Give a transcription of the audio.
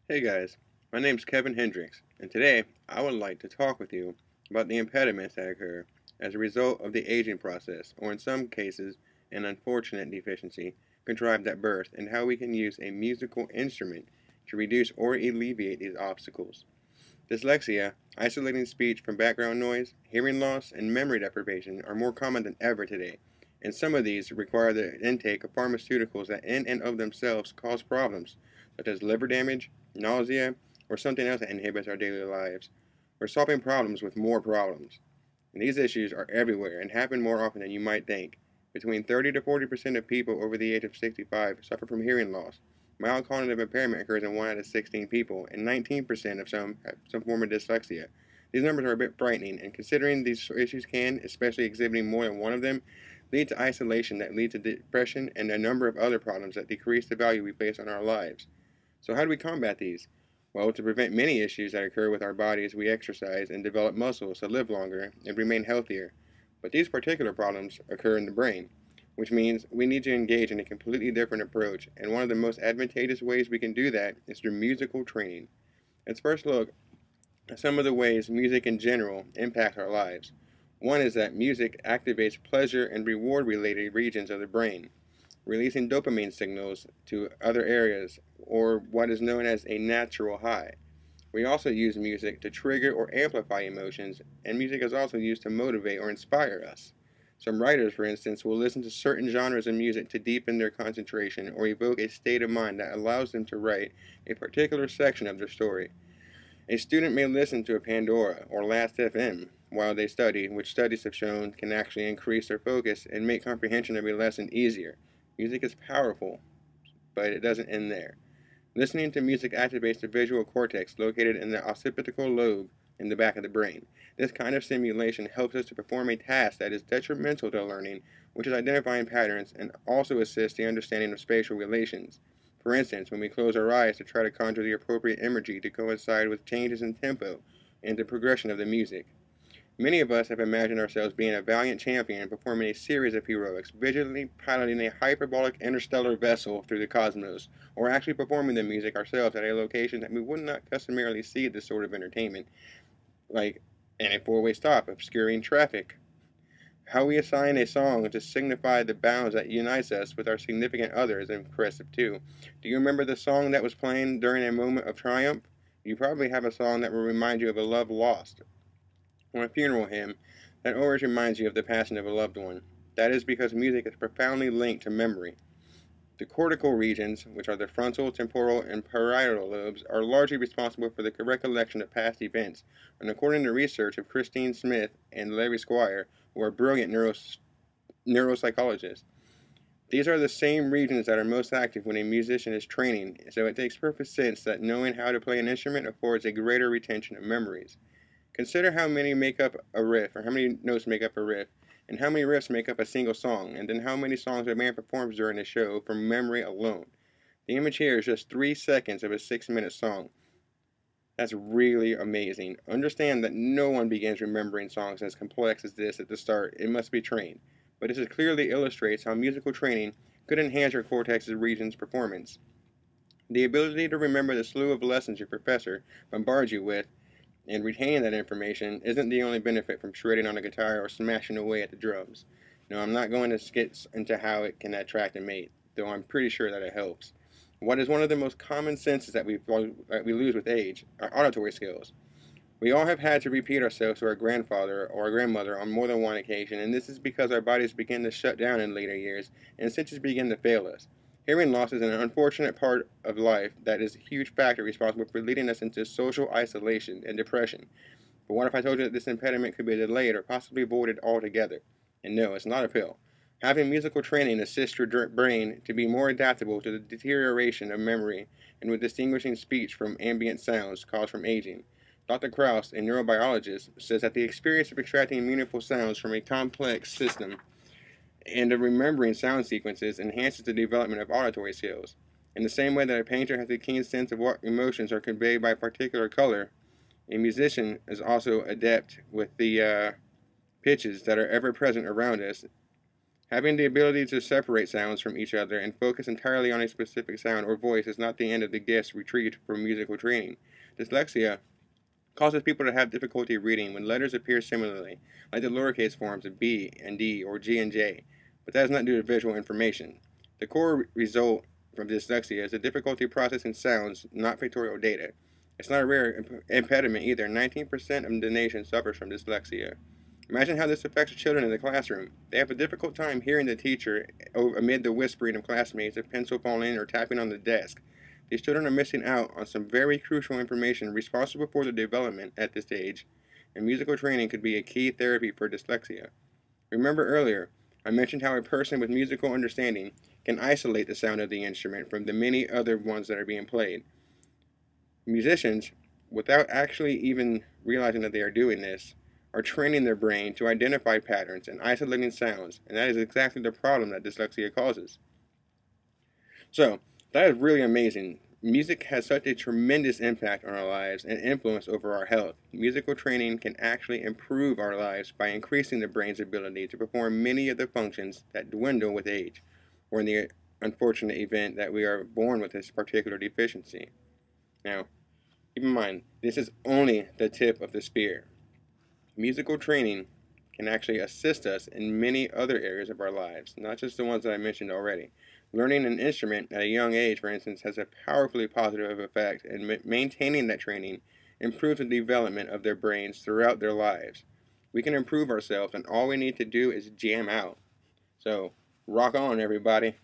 Hey guys, my name's Kevin Hendricks, and today I would like to talk with you about the impediments that occur as a result of the aging process, or in some cases, an unfortunate deficiency contrived at birth, and how we can use a musical instrument to reduce or alleviate these obstacles. Dyslexia, isolating speech from background noise, hearing loss, and memory deprivation are more common than ever today, and some of these require the intake of pharmaceuticals that in and of themselves cause problems, such as liver damage, nausea, or something else that inhibits our daily lives. We're solving problems with more problems, and these issues are everywhere and happen more often than you might think. Between 30 to 40% of people over the age of 65 suffer from hearing loss. Mild cognitive impairment occurs in 1 out of 16 people, and 19% of some have some form of dyslexia. These numbers are a bit frightening, and considering these issues can, especially exhibiting more than one of them, lead to isolation that leads to depression and a number of other problems that decrease the value we place on our lives. So, how do we combat these? Well, to prevent many issues that occur with our bodies, we exercise and develop muscles to live longer and remain healthier. But these particular problems occur in the brain, which means we need to engage in a completely different approach, and one of the most advantageous ways we can do that is through musical training. Let's first look at some of the ways music in general impacts our lives. One is that music activates pleasure and reward related regions of the brain, releasing dopamine signals to other areas, or what is known as a natural high. We also use music to trigger or amplify emotions, and music is also used to motivate or inspire us. Some writers, for instance, will listen to certain genres of music to deepen their concentration or evoke a state of mind that allows them to write a particular section of their story. A student may listen to a Pandora or Last FM while they study, which studies have shown can actually increase their focus and make comprehension of a lesson easier. Music is powerful, but it doesn't end there. Listening to music activates the visual cortex located in the occipital lobe in the back of the brain. This kind of stimulation helps us to perform a task that is detrimental to learning, which is identifying patterns, and also assists the understanding of spatial relations. For instance, when we close our eyes to try to conjure the appropriate imagery to coincide with changes in tempo and the progression of the music. Many of us have imagined ourselves being a valiant champion performing a series of heroics, vigilantly piloting a hyperbolic interstellar vessel through the cosmos, or actually performing the music ourselves at a location that we would not customarily see this sort of entertainment, like in a four-way stop, obscuring traffic. How we assign a song to signify the bounds that unites us with our significant other is impressive too. Do you remember the song that was playing during a moment of triumph? You probably have a song that will remind you of a love lost, or a funeral hymn that always reminds you of the passing of a loved one. That is because music is profoundly linked to memory. The cortical regions, which are the frontal, temporal, and parietal lobes, are largely responsible for the recollection of past events, and according to research of Christine Smith and Larry Squire, who are brilliant neuropsychologists, these are the same regions that are most active when a musician is training, so it makes perfect sense that knowing how to play an instrument affords a greater retention of memories. Consider how many make up a riff, or how many notes make up a riff, and how many riffs make up a single song, and then how many songs a band performs during a show from memory alone. The image here is just 3 seconds of a 6-minute song. That's really amazing. Understand that no one begins remembering songs as complex as this at the start. It must be trained. But this clearly illustrates how musical training could enhance your cortex's region's performance. The ability to remember the slew of lessons your professor bombards you with and retaining that information isn't the only benefit from shredding on a guitar or smashing away at the drums. No, I'm not going to get into how it can attract a mate, though I'm pretty sure that it helps. What is one of the most common senses that we lose with age are auditory skills. We all have had to repeat ourselves to our grandfather or our grandmother on more than one occasion, and this is because our bodies begin to shut down in later years and senses begin to fail us. Hearing loss is an unfortunate part of life that is a huge factor responsible for leading us into social isolation and depression. But what if I told you that this impediment could be delayed or possibly avoided altogether? And no, it's not a pill. Having musical training assists your brain to be more adaptable to the deterioration of memory and with distinguishing speech from ambient sounds caused from aging. Dr. Krauss, a neurobiologist, says that the experience of extracting meaningful sounds from a complex system and of remembering sound sequences enhances the development of auditory skills. In the same way that a painter has a keen sense of what emotions are conveyed by a particular color, a musician is also adept with the pitches that are ever present around us Having the ability to separate sounds from each other and focus entirely on a specific sound or voice is not the end of the gifts retrieved from musical training. Dyslexia causes people to have difficulty reading when letters appear similarly, like the lowercase forms of B and D or G and J, but that is not due to visual information. The core result from dyslexia is the difficulty processing sounds, not pictorial data. It's not a rare impediment either. 19% of the nation suffers from dyslexia. Imagine how this affects children in the classroom. They have a difficult time hearing the teacher amid the whispering of classmates, a pencil falling, or tapping on the desk. These children are missing out on some very crucial information responsible for their development at this age, and musical training could be a key therapy for dyslexia. Remember earlier, I mentioned how a person with musical understanding can isolate the sound of the instrument from the many other ones that are being played. Musicians, without actually even realizing that they are doing this, are training their brain to identify patterns and isolating sounds, and that is exactly the problem that dyslexia causes. So, that is really amazing. Music has such a tremendous impact on our lives and influence over our health. Musical training can actually improve our lives by increasing the brain's ability to perform many of the functions that dwindle with age, or in the unfortunate event that we are born with this particular deficiency. Now, keep in mind, this is only the tip of the spear. Musical training can actually assist us in many other areas of our lives, not just the ones that I mentioned already. Learning an instrument at a young age, for instance, has a powerfully positive effect, and maintaining that training improves the development of their brains throughout their lives. We can improve ourselves, and all we need to do is jam out. So, rock on, everybody.